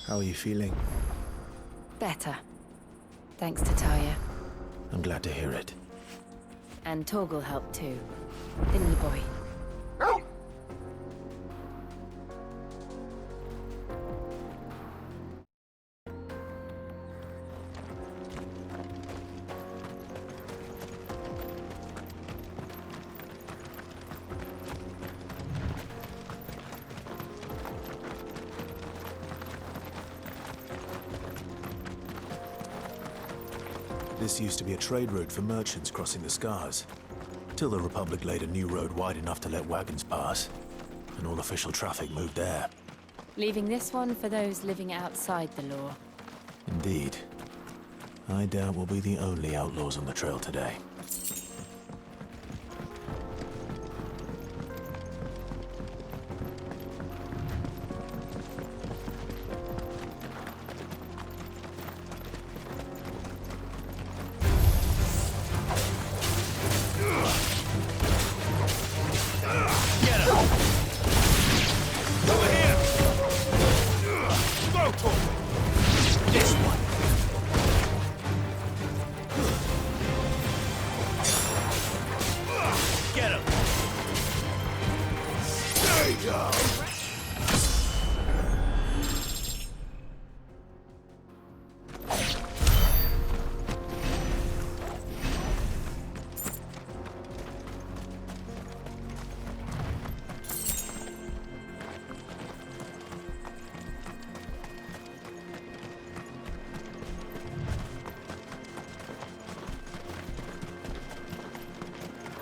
How are you feeling? Better. Thanks to Taya. I'm glad to hear it. And Torgal helped too. Didn't you, boy? This used to be a trade route for merchants crossing the Scars, till the Republic laid a new road wide enough to let wagons pass, and all official traffic moved there. Leaving this one for those living outside the law. Indeed. I doubt we'll be the only outlaws on the trail today.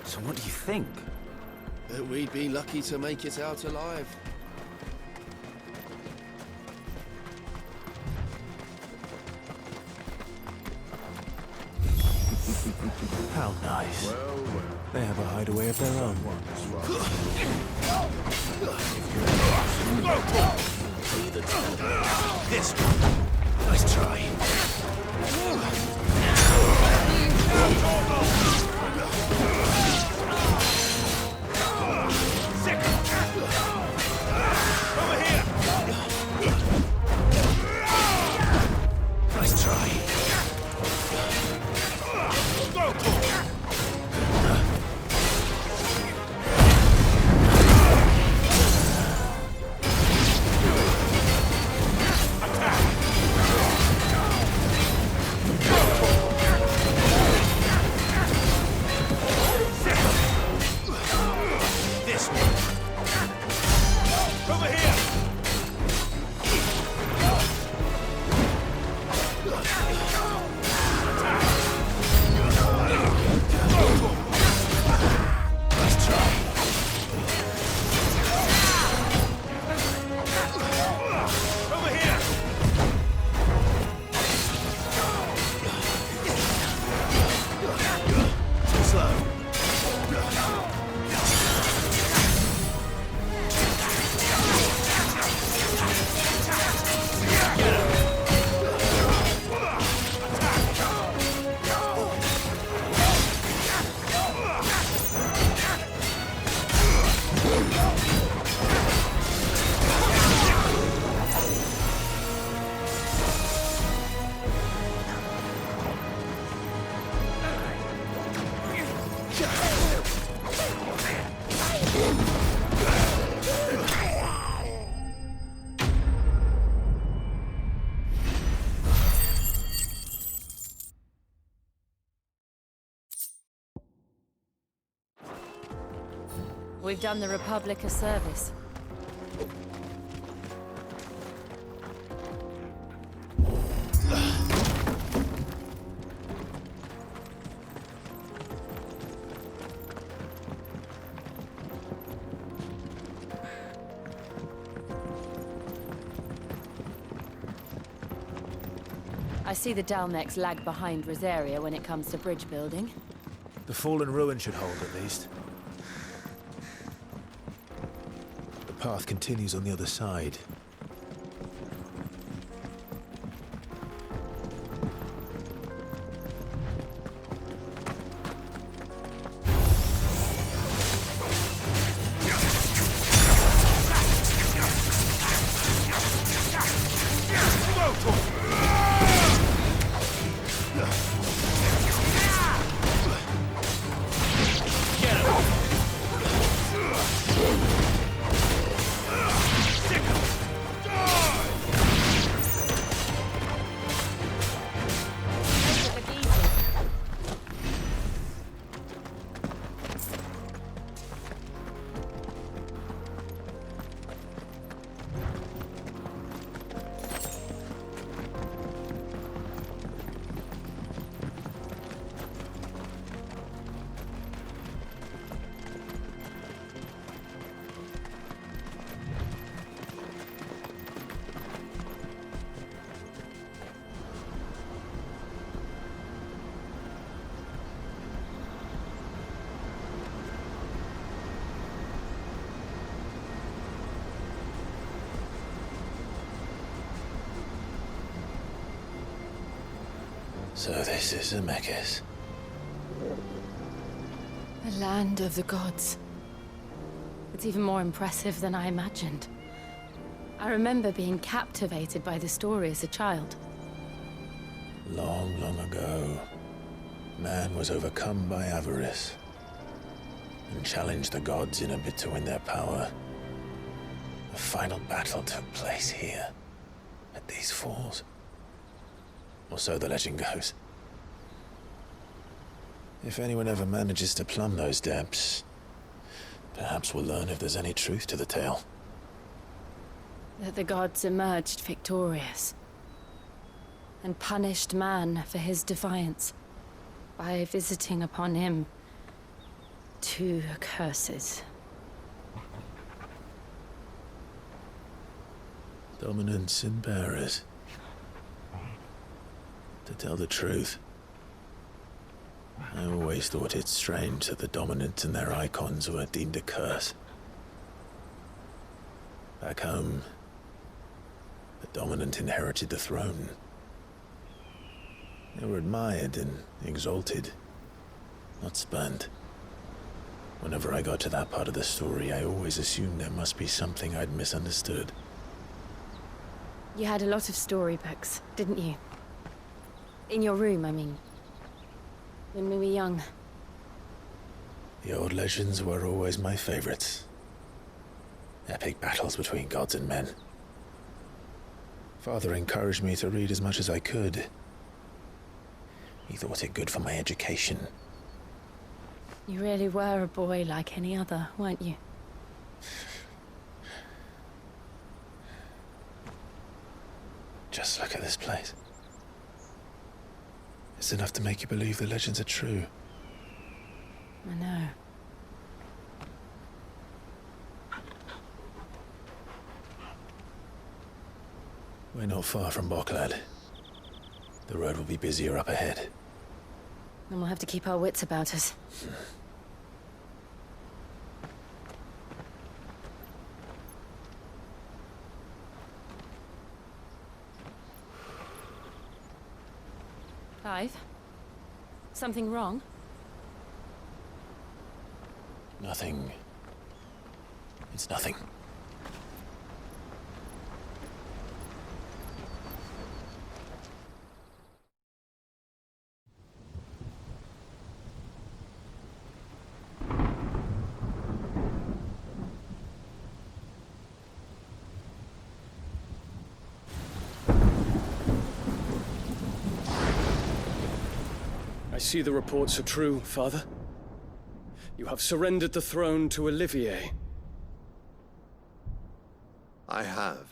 So what do you think? That we'd be lucky to make it out alive. How nice. They have a hideaway of their own. This one. Nice try. We've done the Republic a service. I see the Dalmex lag behind Rosaria when it comes to bridge building. The fallen ruin should hold, at least. The path continues on the other side. So this is Zemeckis. The land of the gods. It's even more impressive than I imagined. I remember being captivated by the story as a child. Long, long ago, man was overcome by avarice and challenged the gods in a bid to win their power. The final battle took place here, at these falls. Or so the legend goes. If anyone ever manages to plumb those depths, perhaps we'll learn if there's any truth to the tale. That the gods emerged victorious and punished man for his defiance by visiting upon him 2 curses. Dominants and bearers. To tell the truth, I always thought it strange that the dominant and their icons were deemed a curse. Back home, the dominant inherited the throne. They were admired and exalted, not spurned. Whenever I got to that part of the story, I always assumed there must be something I'd misunderstood. You had a lot of storybooks, didn't you? In your room, I mean. When we were young. The old legends were always my favorites. Epic battles between gods and men. Father encouraged me to read as much as I could. He thought it good for my education. You really were a boy like any other, weren't you? Just look at this place. It's enough to make you believe the legends are true. I know. We're not far from Boklad. The road will be busier up ahead. And we'll have to keep our wits about us. Clive? Something wrong? Nothing. It's nothing. I see the reports are true, Father. You have surrendered the throne to Olivier. I have.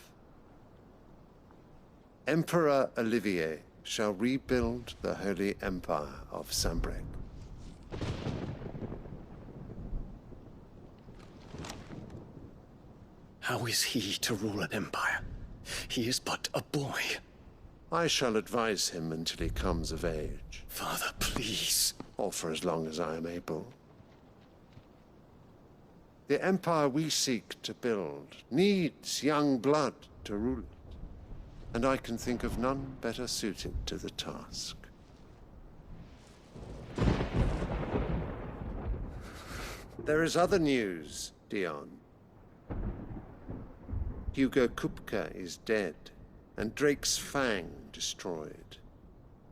Emperor Olivier shall rebuild the Holy Empire of Sanbreque. How is he to rule an empire? He is but a boy. I shall advise him until he comes of age, Father, please. or for as long as I am able. The empire we seek to build needs young blood to rule it, and I can think of none better suited to the task. There is other news, Dion. Hugo Kupka is dead, and Drake's Fang destroyed.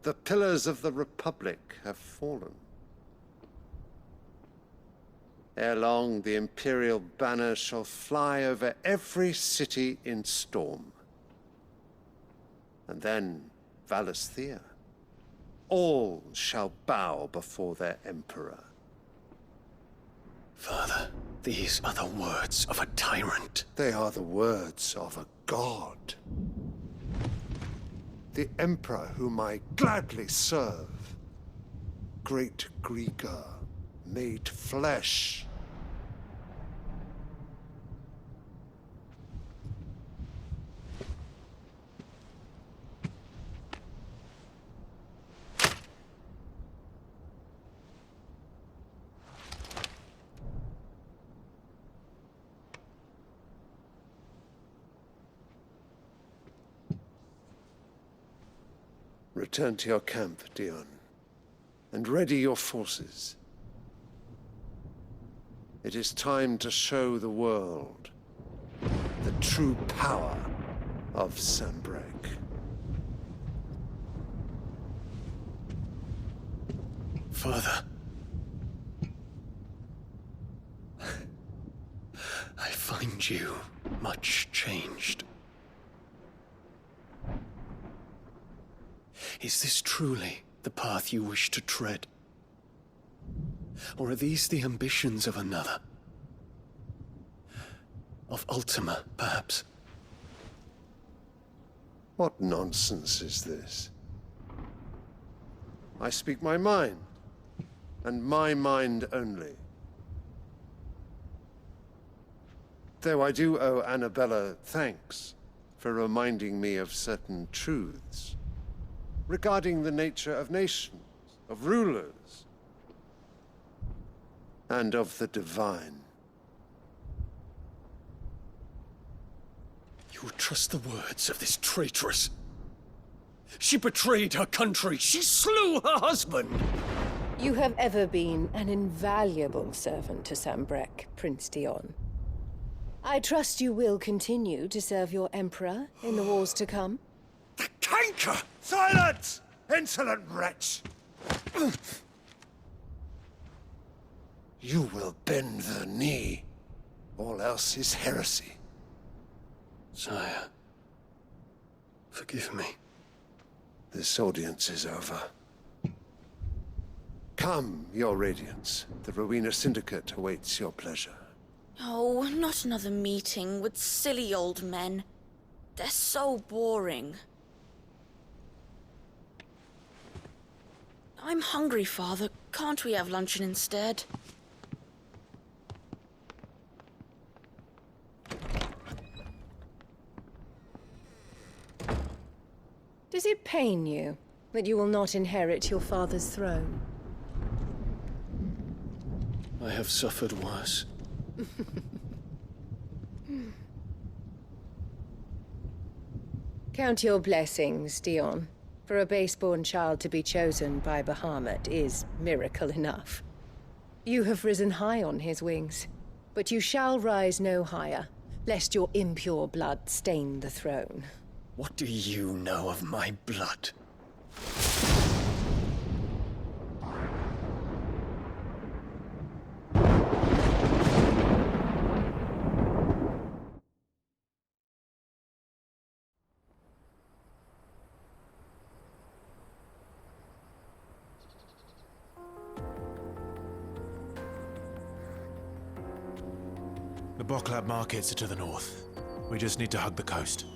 The pillars of the Republic have fallen. Ere long, the Imperial banner shall fly over every city in Storm. And then, Valisthea. All shall bow before their Emperor. Father, these are the words of a tyrant. They are the words of a god. The Emperor whom I gladly serve. Great Greeker, made flesh. Return to your camp, Dion, and ready your forces. It is time to show the world the true power of Sanbreque. Father. I find you much changed. Is this truly the path you wish to tread? Or are these the ambitions of another? Of Ultima, perhaps? What nonsense is this? I speak my mind, and my mind only. Though I do owe Annabella thanks for reminding me of certain truths regarding the nature of nations, of rulers, and of the divine. You would trust the words of this traitress? She betrayed her country. She slew her husband. You have ever been an invaluable servant to Sanbreque, Prince Dion. I trust you will continue to serve your Emperor in the wars to come. The canker! Silence! Insolent wretch! You will bend the knee. All else is heresy. Sire, forgive me. This audience is over. Come, your Radiance. The Rowena Syndicate awaits your pleasure. Oh, not another meeting with silly old men. They're so boring. I'm hungry, Father. Can't we have luncheon instead? Does it pain you that you will not inherit your father's throne? I have suffered worse. Count your blessings, Dion. For a base-born child to be chosen by Bahamut is miracle enough. You have risen high on his wings, but you shall rise no higher, lest your impure blood stain the throne. What do you know of my blood? The Boklab markets are to the north. We just need to hug the coast.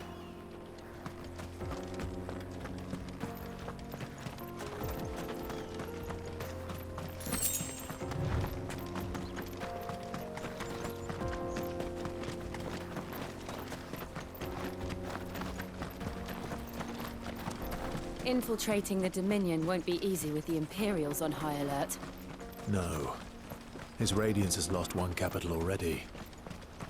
Infiltrating the Dominion won't be easy with the Imperials on high alert. No. His Radiance has lost one capital already.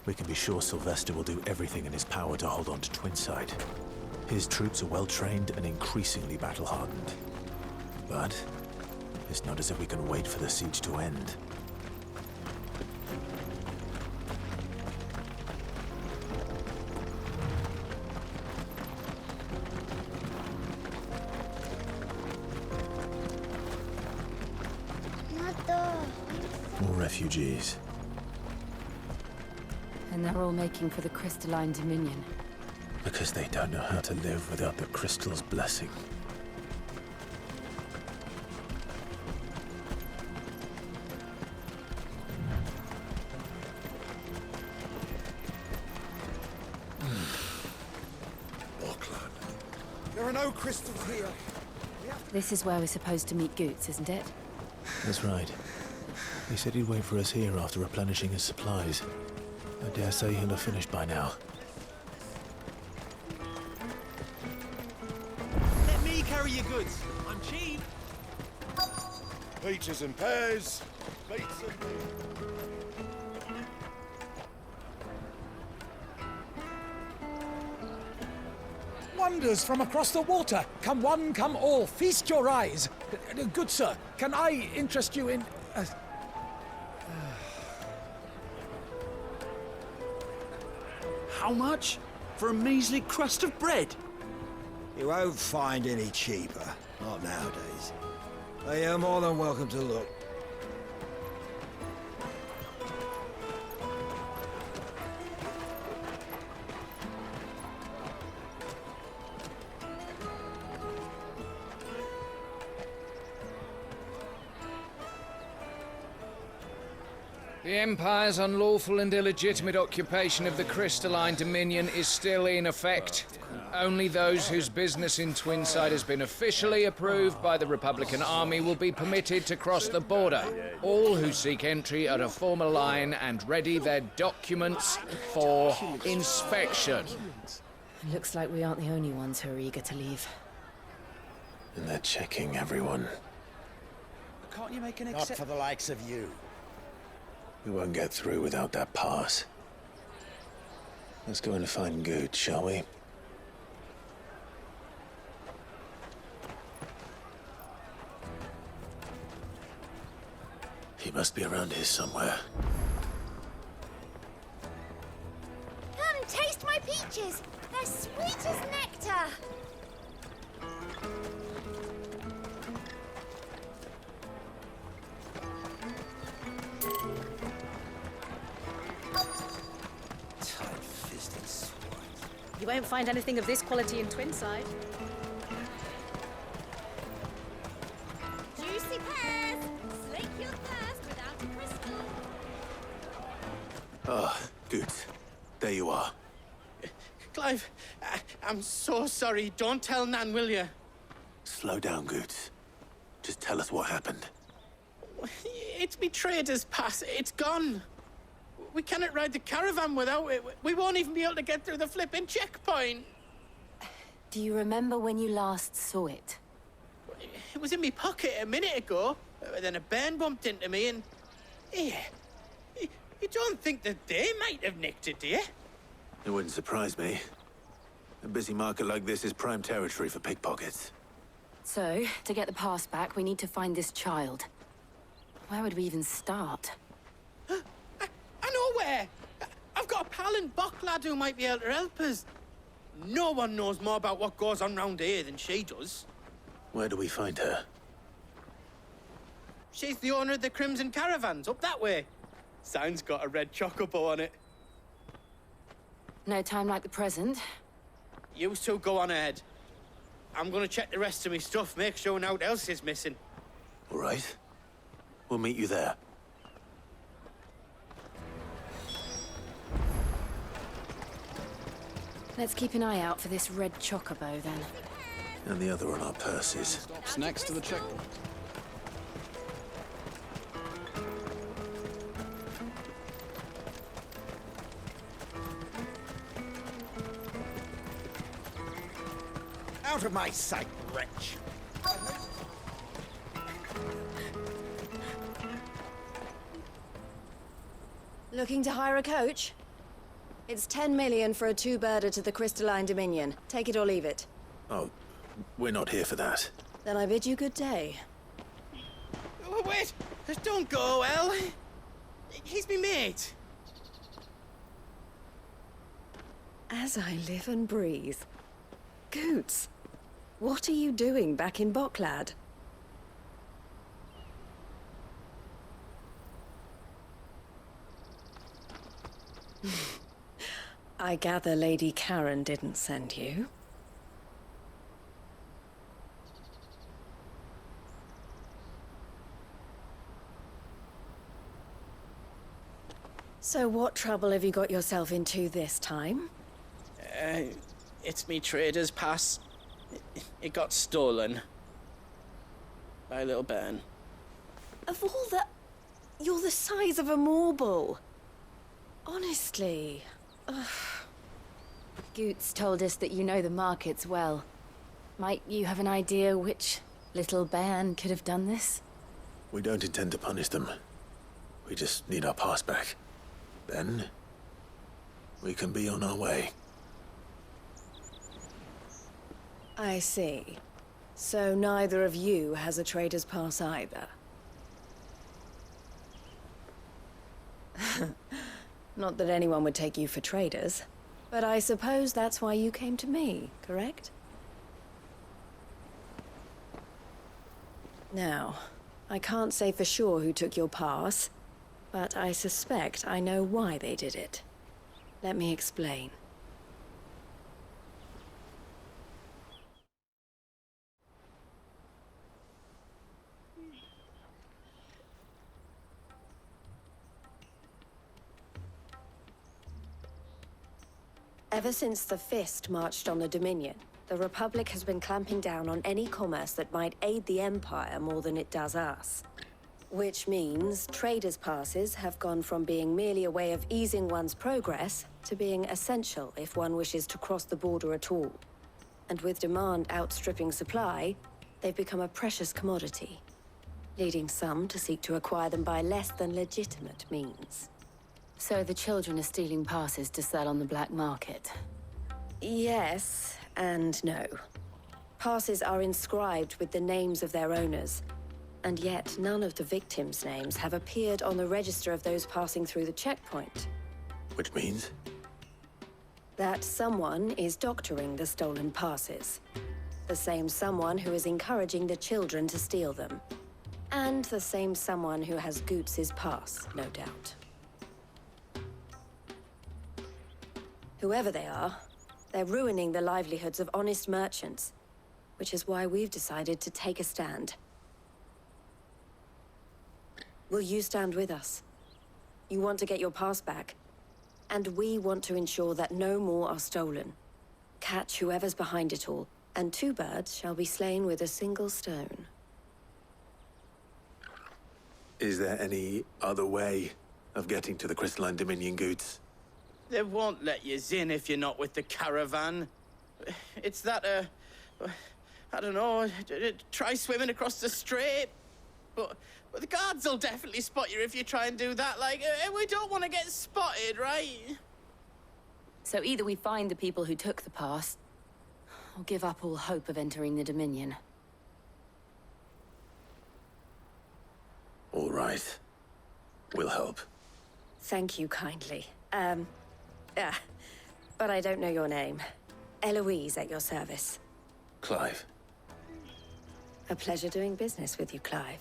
we can be sure Sylvester will do everything in his power to hold on to Twinside. His troops are well-trained and increasingly battle-hardened. But it's not as if we can wait for the siege to end. More refugees. And they're all making for the Crystalline Dominion. Because they don't know how to live without the crystal's blessing. There are no crystals here. This is where we're supposed to meet Goots, isn't it? That's right. He said he'd wait for us here after replenishing his supplies. I dare say he'll have finished by now. Let me carry your goods. I'm cheap. Peaches and pears. Beets and... Wonders from across the water. Come one, come all. Feast your eyes. Good sir, can I interest you in... How much? For a measly crust of bread? You won't find any cheaper. Not nowadays. But you're more than welcome to look. The Empire's unlawful and illegitimate occupation of the Crystalline Dominion is still in effect. Only those whose business in Twinside has been officially approved by the Republican Army will be permitted to cross the border. All who seek entry are to form a line and ready their documents for inspection. Looks like we aren't the only ones who are eager to leave. And they're checking everyone. Can't you make an Not for the likes of you. We won't get through without that pass. Let's go in and find Good, shall we? He must be around here somewhere. Come, taste my peaches! They're sweet as nectar! Tight-fisted swine. You won't find anything of this quality in Twinside. Juicy pears! Slake your thirst without a crystal! Ah, Good. There you are. Clive, I'm so sorry. Don't tell Nan, will you? Slow down, Goots. Just tell us what happened. It's me trader's pass. It's gone. We cannot ride the caravan without it. We won't even be able to get through the flipping checkpoint. Do you remember when you last saw it? It was in my pocket a minute ago. Then a bairn bumped into me and... Yeah. You don't think that they might have nicked it, do you? It wouldn't surprise me. A busy market like this is prime territory for pickpockets. So, to get the pass back, we need to find this child. Where would we even start? I know where! I've got a pal in Bock lad who might be able to help us. No one knows more about what goes on round here than she does. Where do we find her? She's the owner of the Crimson Caravans, up that way. Sign's got a red chocobo on it. No time like the present. You two go on ahead. I'm gonna check the rest of my stuff, make sure naught else is missing. All right. We'll meet you there. Let's keep an eye out for this red chocobo, then. And the other on our purses. Stops next to the checkpoint. Out of my sight, wretch! Looking to hire a coach? It's 10 million for a two-birder to the Crystalline Dominion. Take it or leave it. Oh, we're not here for that. Then I bid you good day. Oh, wait! Don't go, El. He's me mate. As I live and breathe. Goots, what are you doing back in Boklad? I gather Lady Karen didn't send you. So what trouble have you got yourself into this time? It's me trader's pass. It got stolen. By a little bairn. Of all the... You're the size of a marble. Honestly. Ugh. Goots told us that you know the markets well. Might you have an idea which little bairn could have done this? We don't intend to punish them. We just need our pass back. Then, we can be on our way. I see. So neither of you has a trader's pass either. Not that anyone would take you for traders, but I suppose that's why you came to me, correct? Now, I can't say for sure who took your pass, but I suspect I know why they did it. Let me explain. Ever since the Fist marched on the Dominion, the Republic has been clamping down on any commerce that might aid the Empire more than it does us. Which means traders' passes have gone from being merely a way of easing one's progress to being essential if one wishes to cross the border at all. And with demand outstripping supply, they've become a precious commodity, leading some to seek to acquire them by less than legitimate means. So the children are stealing passes to sell on the black market? Yes and no. Passes are inscribed with the names of their owners, and yet none of the victims' names have appeared on the register of those passing through the checkpoint. Which means? That someone is doctoring the stolen passes. The same someone who is encouraging the children to steal them. And the same someone who has Goots' pass, no doubt. Whoever they are, they're ruining the livelihoods of honest merchants, which is why we've decided to take a stand. Will you stand with us? You want to get your pass back, and we want to ensure that no more are stolen. Catch whoever's behind it all, and two birds shall be slain with a single stone. Is there any other way of getting to the Crystalline Dominion, Goots? They won't let you in if you're not with the caravan. It's that, I don't know, try swimming across the strait. But the guards will definitely spot you if you try and do that. Like, we don't want to get spotted, right? So either we find the people who took the pass, or give up all hope of entering the Dominion. All right. We'll help. Thank you kindly. But I don't know your name. Eloise at your service. Clive. A pleasure doing business with you, Clive.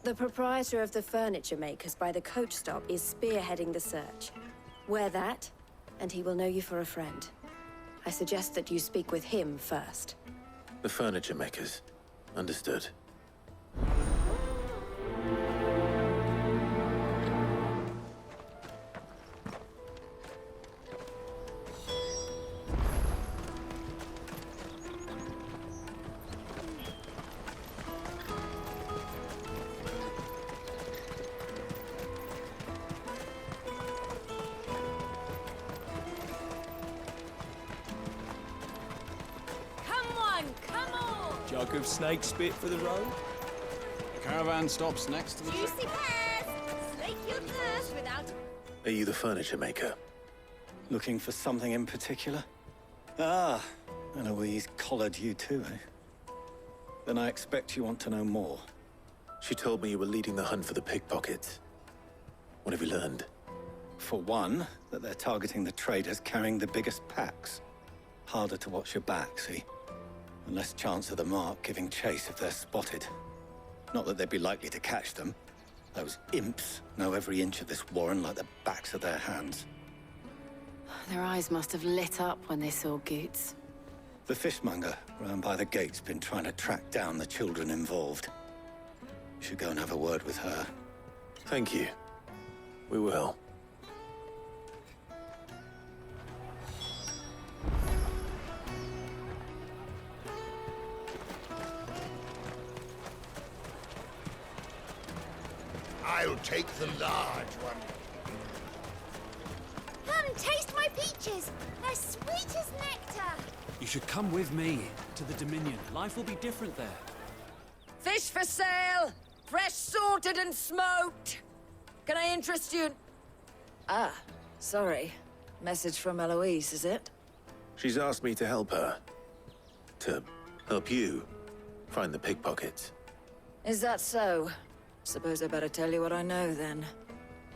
The proprietor of the furniture makers by the coach stop is spearheading the search. Wear that, and he will know you for a friend. I suggest that you speak with him first. The furniture makers. Understood. come on! Jug of snake spit for the road. The caravan stops next to the... Juicy pears! Slake your thirst without... Are you the furniture maker? Looking for something in particular? Ah, Eloise collared you too, eh? Then I expect you want to know more. She told me you were leading the hunt for the pickpockets. What have you learned? For one, that they're targeting the traders carrying the biggest packs. Harder to watch your back, see? And less chance of the mark giving chase if they're spotted. Not that they'd be likely to catch them. Those imps know every inch of this warren like the backs of their hands. Their eyes must have lit up when they saw Goots. The fishmonger round by the gate's been trying to track down the children involved. You should go and have a word with her. Thank you. We will. I'll take the large one. Come, taste my peaches! They're sweet as nectar! You should come with me to the Dominion. Life will be different there. Fish for sale! Fresh sorted and smoked! Can I interest you in... Ah, sorry. Message from Eloise, is it? She's asked me to help her. To help you find the pickpockets. Is that so? Suppose I better tell you what I know, then.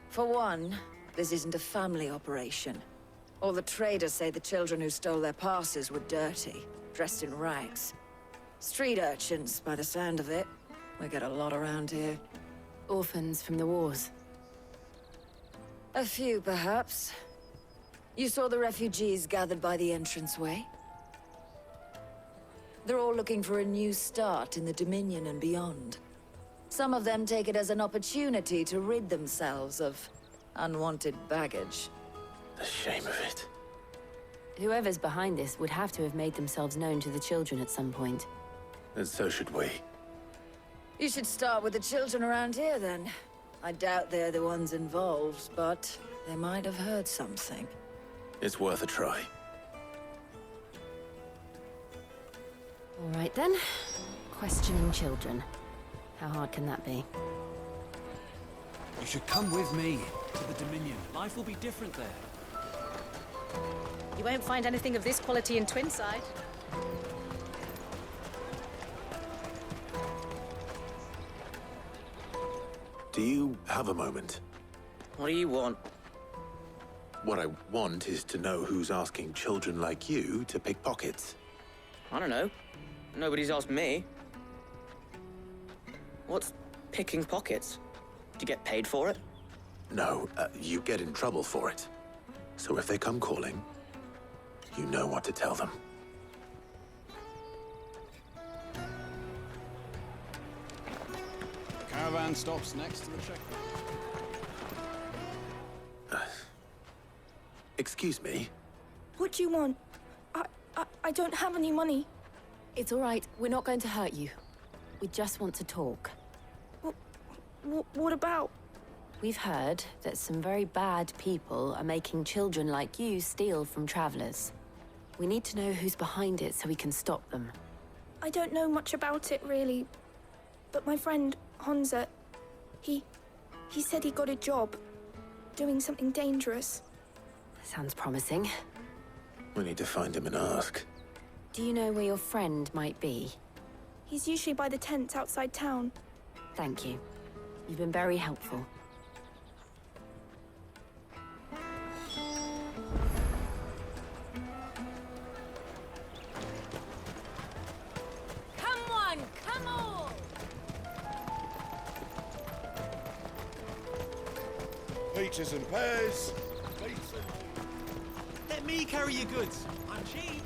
For one, this isn't a family operation. All the traders say the children who stole their passes were dirty, dressed in rags. Street urchins, by the sound of it. We get a lot around here. Orphans from the wars. A few, perhaps. You saw the refugees gathered by the entranceway? They're all looking for a new start in the Dominion and beyond. Some of them take it as an opportunity to rid themselves of unwanted baggage. The shame of it. Whoever's behind this would have to have made themselves known to the children at some point. And so should we. You should start with the children around here, then. I doubt they're the ones involved, but they might have heard something. It's worth a try. All right, then. Questioning children. How hard can that be? You should come with me to the Dominion. Life will be different there. You won't find anything of this quality in Twinside. Do you have a moment? What do you want? What I want is to know who's asking children like you to pick pockets. I don't know. Nobody's asked me. What's picking pockets? Do you get paid for it? No, you get in trouble for it. So if they come calling, you know what to tell them. The caravan stops next to the checkpoint. Excuse me? What do you want? I don't have any money. It's all right. We're not going to hurt you. We just want to talk. What about? We've heard that some very bad people are making children like you steal from travelers. We need to know who's behind it so we can stop them. I don't know much about it, really. But my friend, Honza, he said he got a job doing something dangerous. Sounds promising. We need to find him and ask. Do you know where your friend might be? He's usually by the tents outside town. Thank you. You've been very helpful. Come on, come on! Peaches and pears. Let me carry your goods. I'm cheap.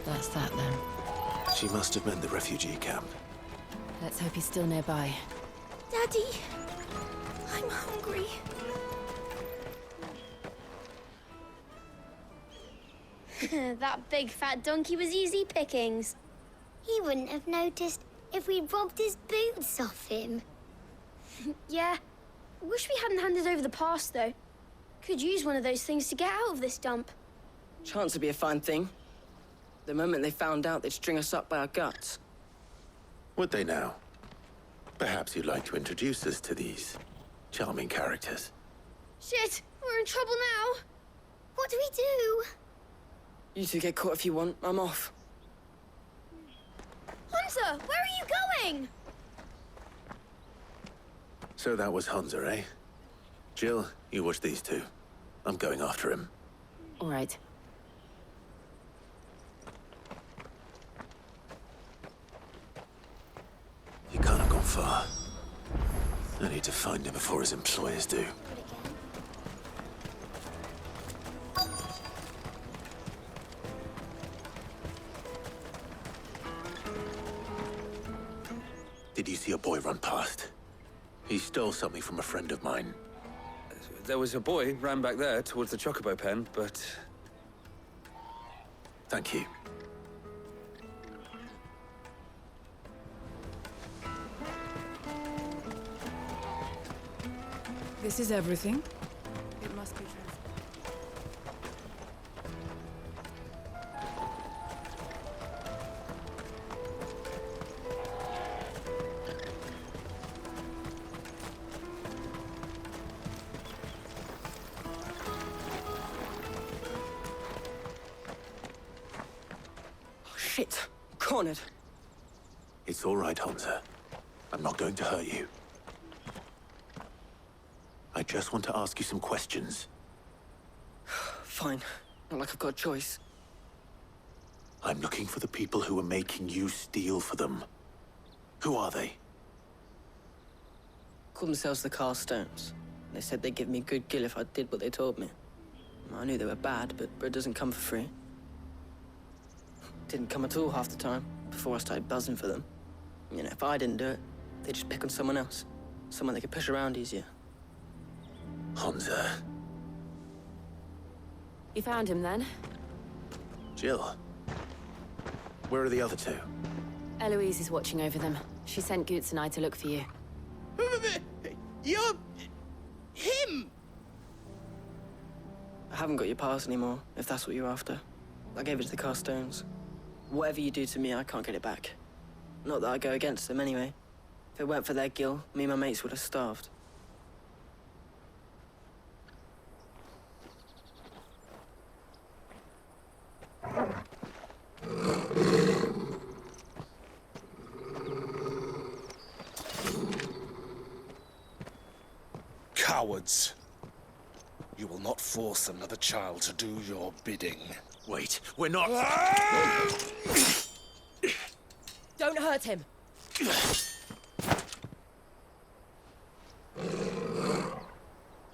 That's that, then. She must have meant the refugee camp. Let's hope he's still nearby. Daddy, I'm hungry. That big fat donkey was easy pickings. He wouldn't have noticed if we'd robbed his boots off him. Yeah. Wish we hadn't handed over the pass, though. Could use one of those things to get out of this dump. Chance would be a fine thing. The moment they found out, they'd string us up by our guts. Would they now? Perhaps you'd like to introduce us to these charming characters. Shit, we're in trouble now. What do we do? You two get caught if you want. I'm off. Hunter, where are you going? So that was Hunter, eh? Jill, you watch these two. I'm going after him. All right. He can't have gone far. I need to find him before his employers do. Did you see a boy run past? He stole something from a friend of mine. There was a boy ran back there towards the chocobo pen, but... Thank you. This is everything? It must be true. Shit! Cornered. It's all right, Hunter. I'm not going to hurt you. I just want to ask you some questions. Fine. Not like I've got a choice. I'm looking for the people who are making you steal for them. Who are they? Called themselves the Carstones. They said they'd give me good gill if I did what they told me. I knew they were bad, but bread doesn't come for free. Didn't come at all half the time, before I started buzzing for them. You know, if I didn't do it, they'd just pick on someone else. Someone they could push around easier. Hunter. You found him then? Jill. Where are the other two? Eloise is watching over them. She sent Goots and I to look for you. You're... him! I haven't got your pass anymore, if that's what you're after. I gave it to the Carstones. Whatever you do to me, I can't get it back. Not that I go against them anyway. If it weren't for their gill, me and my mates would have starved. Cowards. You will not force another child to do your bidding. Wait, we're not... Don't hurt him.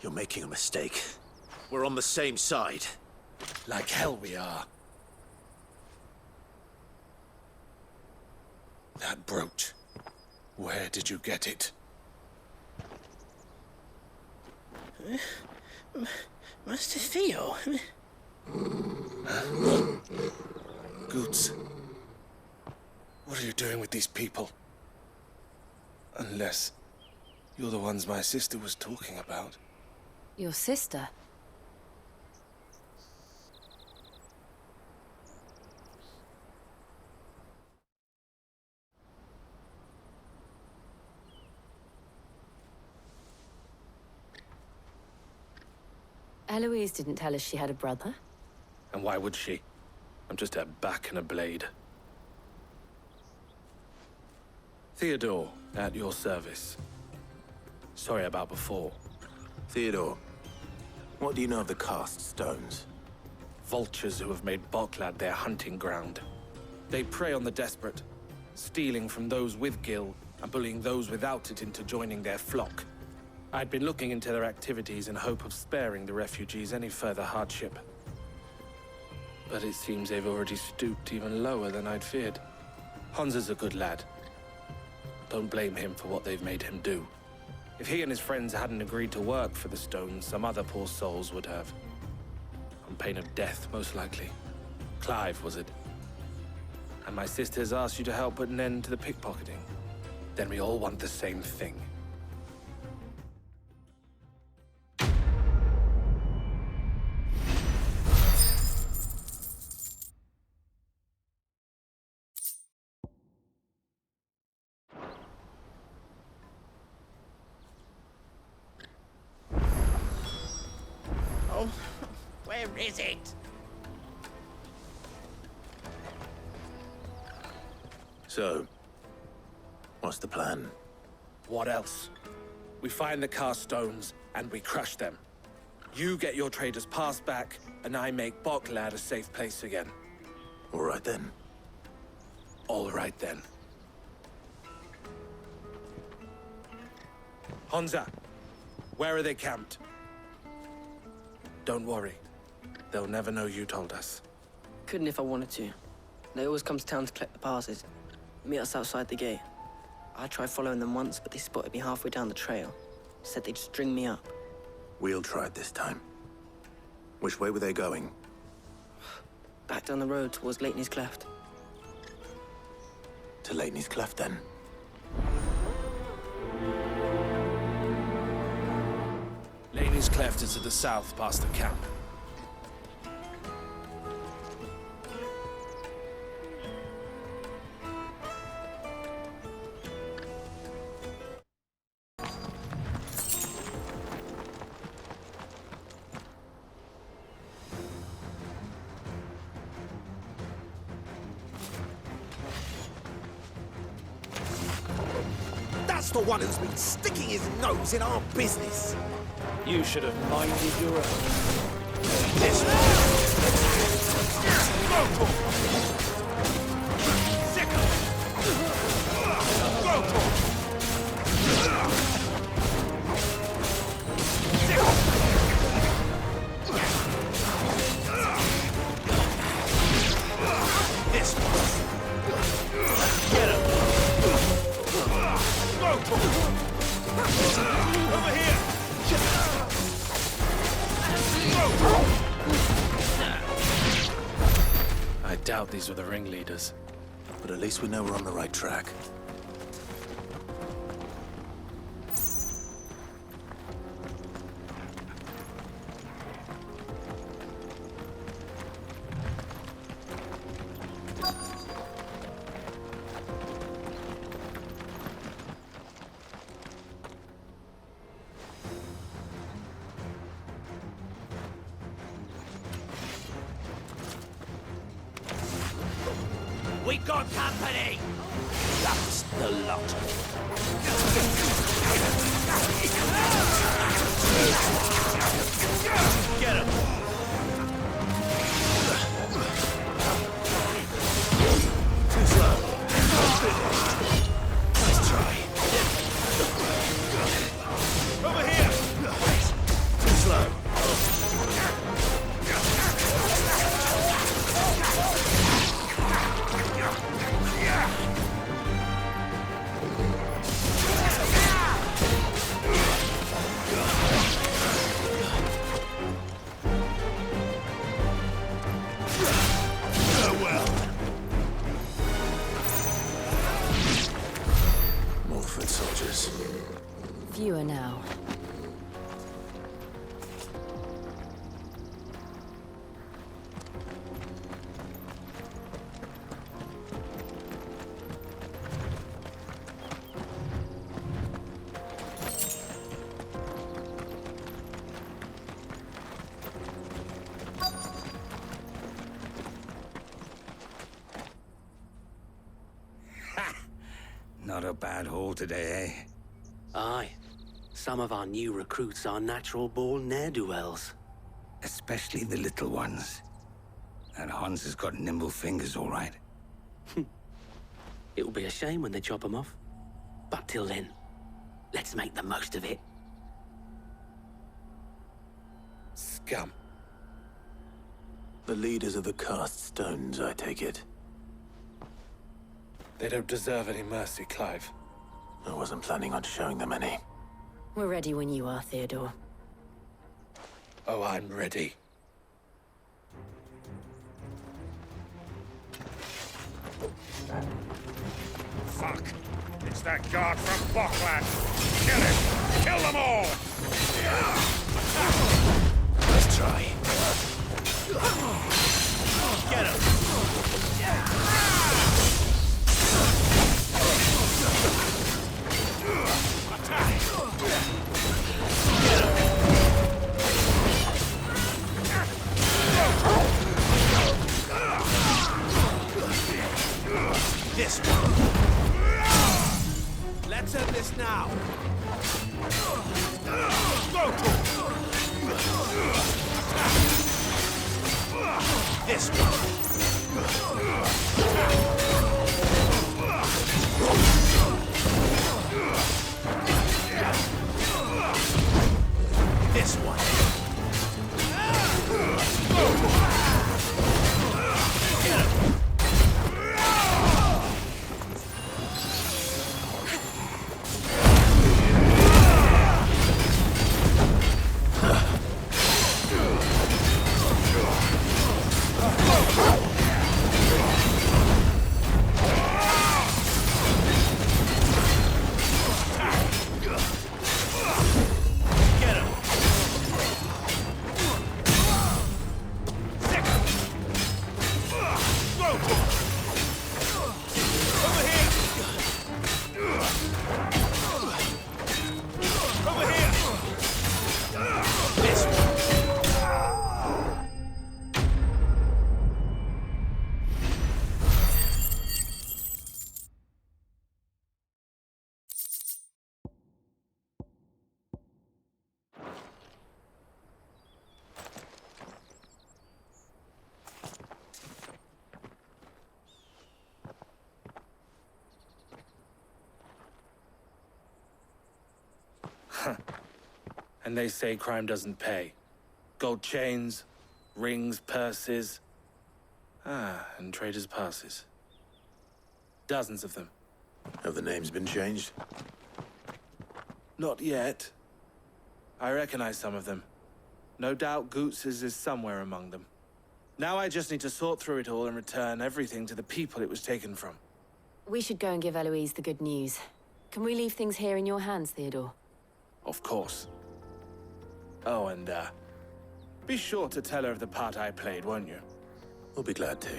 You're making a mistake. We're on the same side. Like hell we are. That brooch. Where did you get it? Master Theo? Goots. What are you doing with these people? Unless you're the ones my sister was talking about. Your sister? Eloise didn't tell us she had a brother. And why would she? I'm just her back and a blade. Theodore, at your service. Sorry about before. Theodore, what do you know of the Cast Stones? Vultures who have made Boklad their hunting ground. They prey on the desperate, stealing from those with gil and bullying those without it into joining their flock. I'd been looking into their activities in hope of sparing the refugees any further hardship. But it seems they've already stooped even lower than I'd feared. Hunter's a good lad. Don't blame him for what they've made him do. If he and his friends hadn't agreed to work for the Stones, some other poor souls would have. On pain of death, most likely. Clive, was it? And my sisters asked you to help put an end to the pickpocketing. Then we all want the same thing. Oh, where is it? So, what's the plan? What else? We find the cast stones and we crush them. You get your trader's pass back, and I make Boklad a safe place again. All right then. All right then. Honza, where are they camped? Don't worry. They'll never know you told us. Couldn't if I wanted to. They always come to town to collect the passes. Meet us outside the gate. I tried following them once, but they spotted me halfway down the trail. Said they'd string me up. We'll try it this time. Which way were they going? Back down the road towards Leitney's Cleft. To Leitney's Cleft, then. Leitney's Cleft is to the south past the camp. That's the one who's been sticking his nose in our business. You should have minded your own. This Get him! Over here! I doubt these were the ringleaders. But at least we know we're on the right track. We got company! That's the lot. Get him! Too slow. Nice try. Over here! Too slow. More foot soldiers. Fewer now. Not a bad haul today, eh? Aye. Some of our new recruits are natural-born ne'er-do-wells. Especially the little ones. And Hans has got nimble fingers, all right. It will be a shame when they chop them off. But till then, let's make the most of it. Scum. The leaders of the cast stones, I take it. They don't deserve any mercy, Clive. I wasn't planning on showing them any. We're ready when you are, Theodore. Oh, I'm ready. Fuck! It's that guard from Boklad! Kill him! Kill them all! Let's try. Get him! Attack! Get him! This one. This one. Get him. And they say crime doesn't pay. Gold chains, rings, purses. And traders' passes. Dozens of them. Have the names been changed? Not yet. I recognize some of them. No doubt Goots's is somewhere among them. Now I just need to sort through it all and return everything to the people it was taken from. We should go and give Eloise the good news. Can we leave things here in your hands, Theodore? Of course. Oh, and, be sure to tell her of the part I played, won't you? We'll be glad to.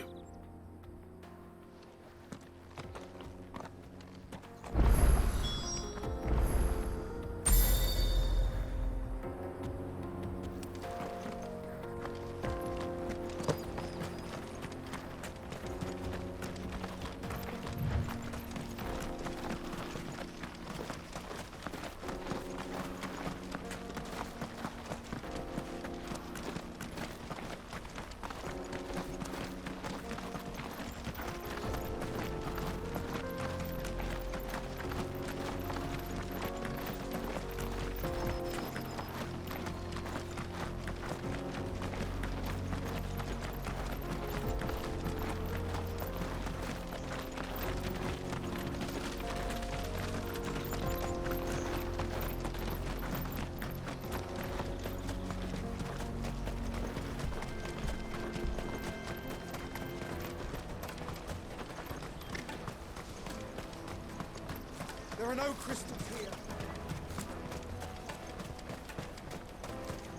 There are no crystals here.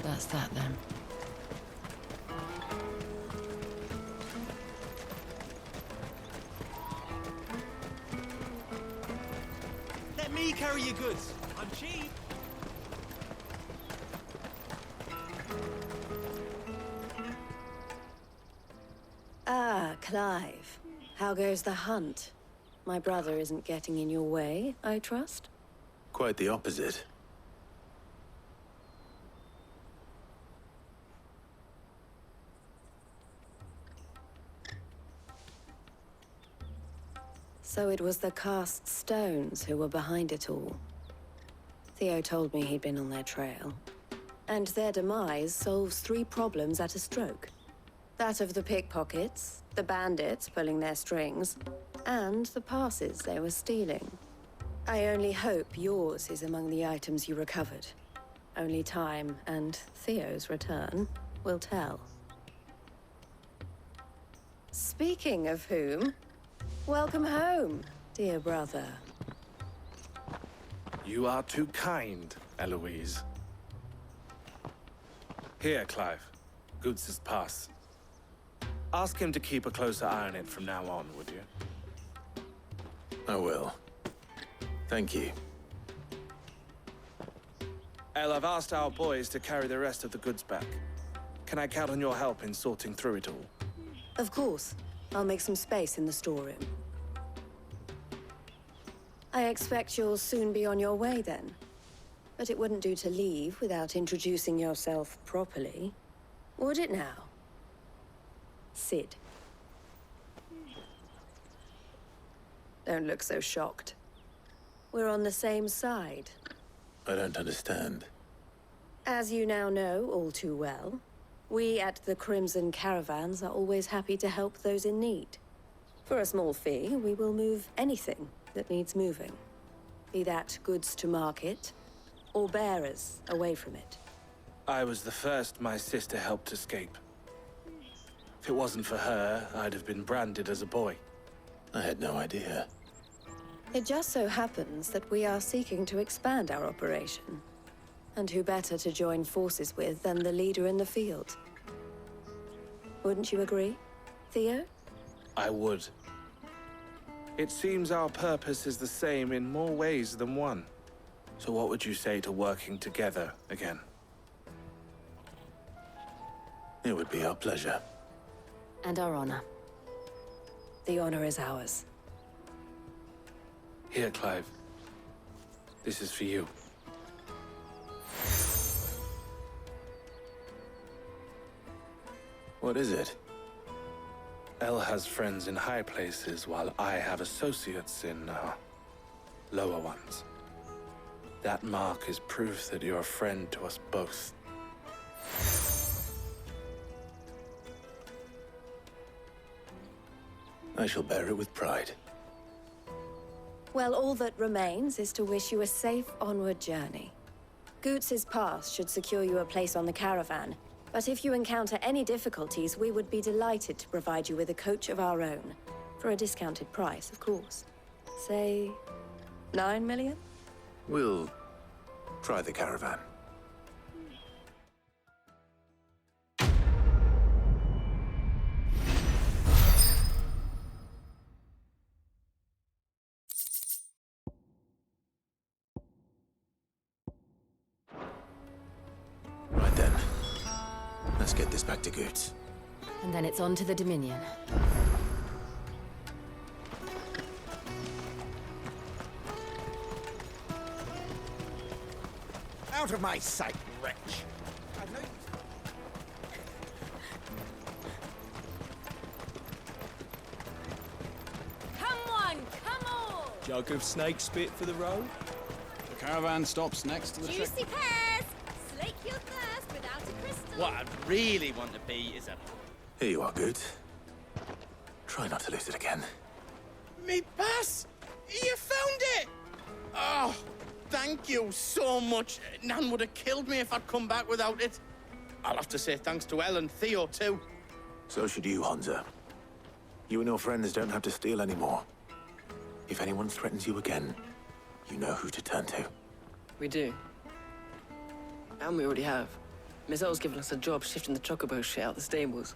That's that, then. Let me carry your goods. I'm cheap. Ah, Clive. How goes the hunt? My brother isn't getting in your way, I trust? Quite the opposite. So it was the cast stones who were behind it all. Theo told me he'd been on their trail. And their demise solves 3 problems at a stroke. That of the pickpockets, the bandits pulling their strings, and the passes they were stealing. I only hope yours is among the items you recovered. Only time and Theo's return will tell. Speaking of whom, welcome home, dear brother. You are too kind, Eloise. Here, Clive. Goots's pass. Ask him to keep a closer eye on it from now on, would you? I will. Thank you. El, I've asked our boys to carry the rest of the goods back. Can I count on your help in sorting through it all? Of course. I'll make some space in the storeroom. I expect you'll soon be on your way then. But it wouldn't do to leave without introducing yourself properly, would it now? Cid. Don't look so shocked. We're on the same side. I don't understand. As you now know all too well, we at the Crimson Caravans are always happy to help those in need. For a small fee, we will move anything that needs moving. Be that goods to market, or bearers away from it. I was the first my sister helped escape. If it wasn't for her, I'd have been branded as a boy. I had no idea. It just so happens that we are seeking to expand our operation. And who better to join forces with than the leader in the field? Wouldn't you agree, Theo? I would. It seems our purpose is the same in more ways than one. So what would you say to working together again? It would be our pleasure. And our honor. The honor is ours. Here, Clive. This is for you. What is it? Elle has friends in high places, while I have associates in, lower ones. That mark is proof that you're a friend to us both. I shall bear it with pride. Well, all that remains is to wish you a safe onward journey. Goots's pass should secure you a place on the caravan, but if you encounter any difficulties, we would be delighted to provide you with a coach of our own. For a discounted price, of course. Say, 9 million? We'll try the caravan. Right then. Let's get this back to Goots. And then it's on to the Dominion. Out of my sight, wretch! Come on! Jug of snake spit for the road? The caravan stops next to the Juicy pears! Slake your thirst without a crystal. What I'd really want to be is a... Here you are, Goots. Try not to lose it again. Me pass! You found it! Oh, thank you so much. Nan would have killed me if I'd come back without it. I'll have to say thanks to Elle and Theo, too. So should you, Honza. You and your friends don't have to steal anymore. If anyone threatens you again, you know who to turn to. We do. And we already have. Miss L's given us a job shifting the chocobo shit out the stables.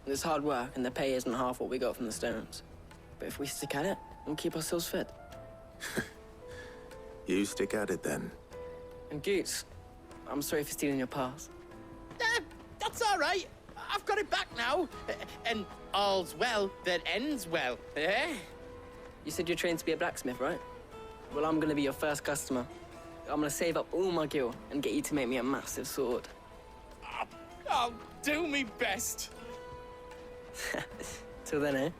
And it's hard work, and the pay isn't half what we got from the stones. But if we stick at it, we'll keep ourselves fed. You stick at it, then. And Goots, I'm sorry for stealing your pass. That's all right. I've got it back now. And all's well that ends well, eh? You said you're trained to be a blacksmith, right? Well, I'm gonna be your first customer. I'm gonna save up all my gil and get you to make me a massive sword. I'll do me best. Till then, eh?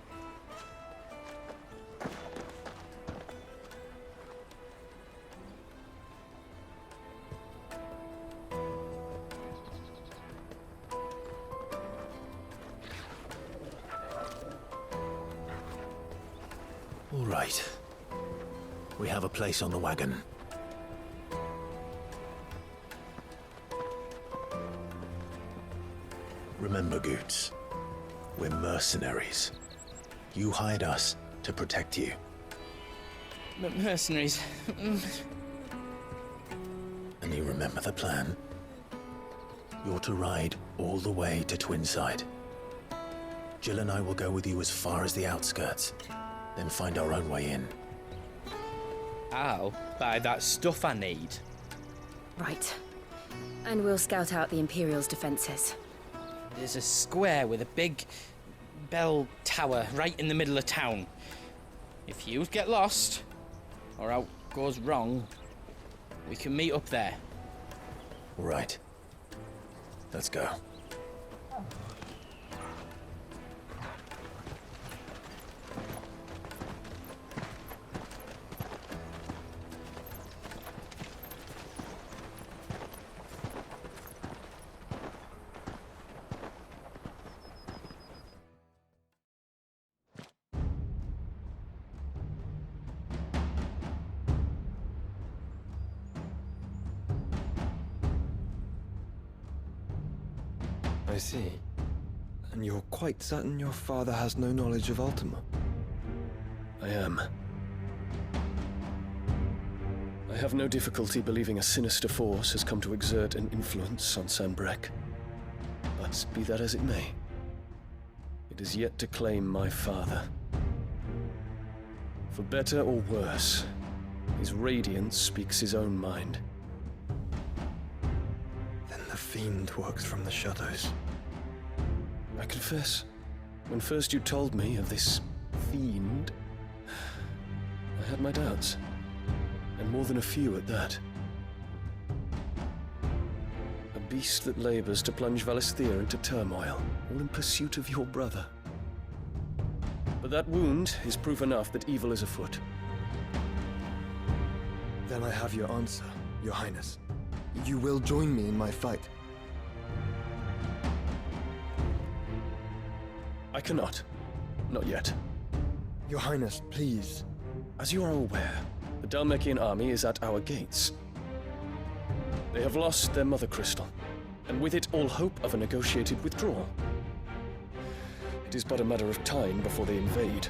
All right. We have a place on the wagon. Remember, Goots, we're mercenaries. You hired us to protect you. Mercenaries. And you remember the plan? You're to ride all the way to Twinside. Jill and I will go with you as far as the outskirts, then find our own way in. I'll buy that stuff I need. Right. And we'll scout out the Imperial's defenses. There's a square with a big bell tower right in the middle of town. If you get lost, or out goes wrong, we can meet up there. Right. Let's go. I see. And you're quite certain your father has no knowledge of Ultima? I am. I have no difficulty believing a sinister force has come to exert an influence on Sanbreque. But be that as it may, it is yet to claim my father. For better or worse, his radiance speaks his own mind. Then the fiend works from the shadows. I confess, when first you told me of this fiend, I had my doubts. And more than a few at that. A beast that labors to plunge Valisthea into turmoil, all in pursuit of your brother. But that wound is proof enough that evil is afoot. Then I have your answer, Your Highness. You will join me in my fight. I cannot. Not yet. Your Highness, please. As you are aware, the Dhalmekian army is at our gates. They have lost their mother crystal, and with it all hope of a negotiated withdrawal. It is but a matter of time before they invade.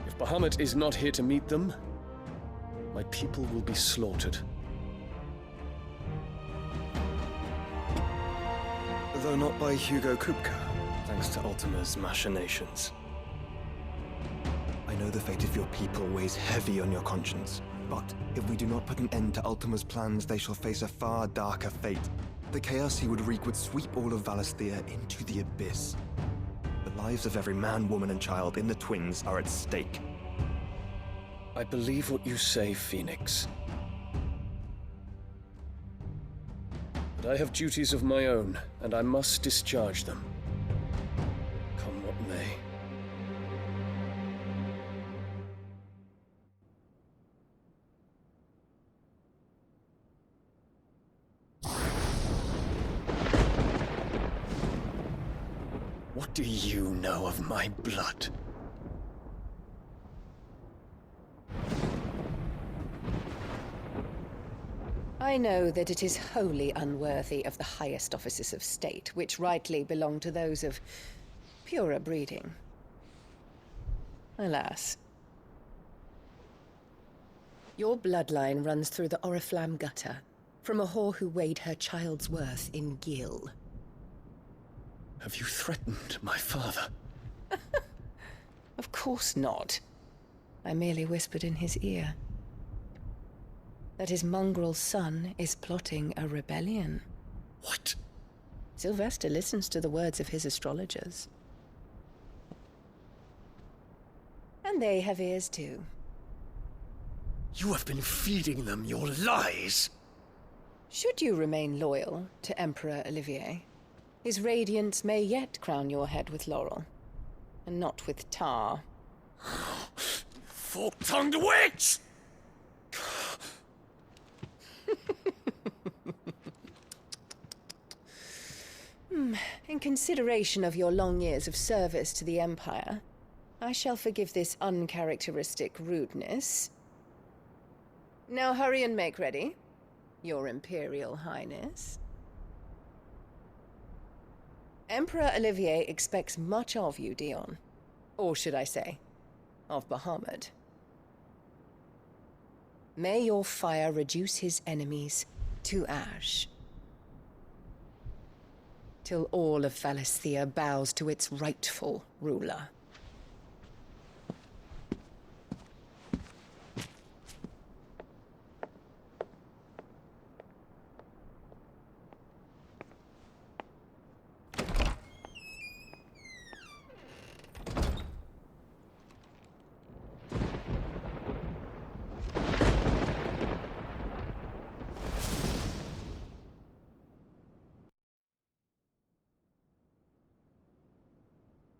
If Bahamut is not here to meet them, my people will be slaughtered. Though not by Hugo Kupka, thanks to Ultima's machinations. I know the fate of your people weighs heavy on your conscience, but if we do not put an end to Ultima's plans, they shall face a far darker fate. The chaos he would wreak would sweep all of Valisthea into the abyss. The lives of every man, woman, and child in the Twins are at stake. I believe what you say, Phoenix. But I have duties of my own, and I must discharge them. Come what may. What do you know of my blood? I know that it is wholly unworthy of the highest offices of state, which rightly belong to those of purer breeding. Alas. Your bloodline runs through the Oriflamme gutter, from a whore who weighed her child's worth in gil. Have you threatened my father? Of course not. I merely whispered in his ear that his mongrel son is plotting a rebellion. What? Sylvester listens to the words of his astrologers. And they have ears too. You have been feeding them your lies! Should you remain loyal to Emperor Olivier, his radiance may yet crown your head with laurel, and not with tar. Fork-tongued witch! In consideration of your long years of service to the Empire, I shall forgive this uncharacteristic rudeness. Now hurry and make ready, Your Imperial Highness. Emperor Olivier expects much of you, Dion. Or should I say, of Bahamut. May your fire reduce his enemies to ash, till all of Valisthea bows to its rightful ruler.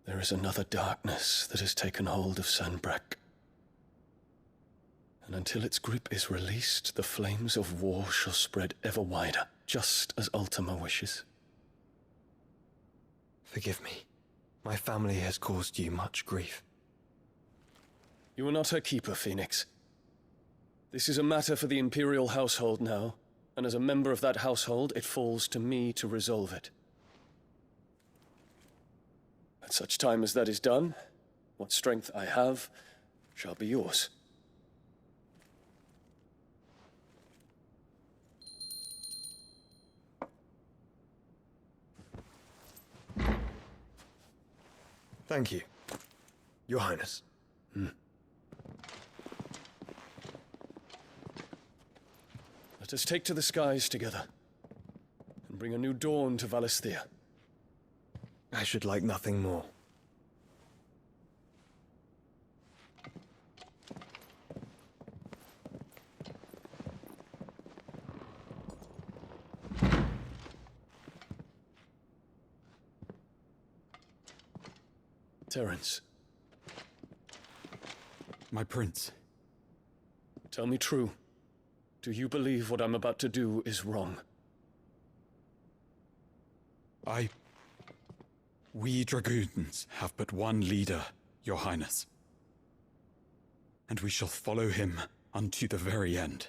There is another darkness that has taken hold of Sanbreque. And until its grip is released, the flames of war shall spread ever wider, just as Ultima wishes. Forgive me. My family has caused you much grief. You are not her keeper, Phoenix. This is a matter for the Imperial household now, and as a member of that household, it falls to me to resolve it. At such time as that is done, what strength I have shall be yours. Thank you, Your Highness. Let us take to the skies together, and bring a new dawn to Valisthea. I should like nothing more. Terence. My prince. Tell me true. Do you believe what I'm about to do is wrong? We dragoons have but one leader, Your Highness. And we shall follow him unto the very end.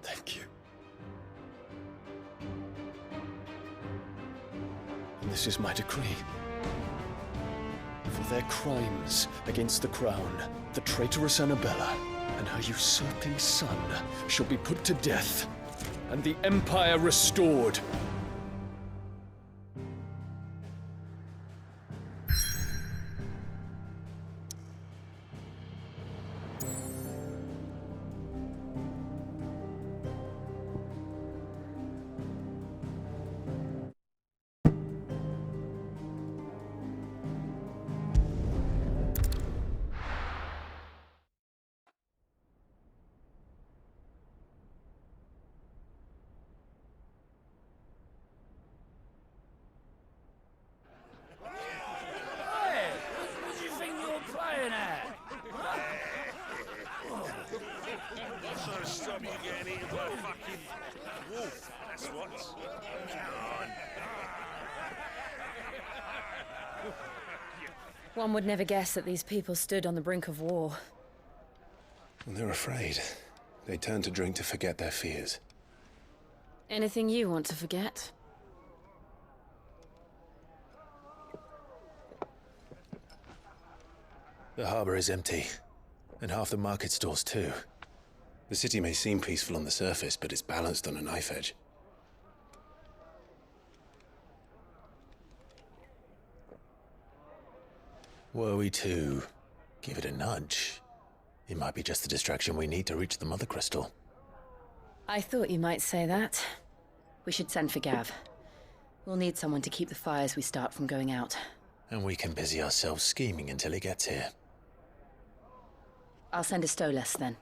Thank you. And this is my decree. For their crimes against the crown, the traitorous Annabella and her usurping son shall be put to death, and the Empire restored. One would never guess that these people stood on the brink of war. They're afraid. They turn to drink to forget their fears. Anything you want to forget? The harbor is empty, and half the market stalls too. The city may seem peaceful on the surface, but it's balanced on a knife edge. Were we to give it a nudge, it might be just the distraction we need to reach the Mother Crystal. I thought you might say that. We should send for Gav. We'll need someone to keep the fires we start from going out. And we can busy ourselves scheming until he gets here. I'll send a Stolas then.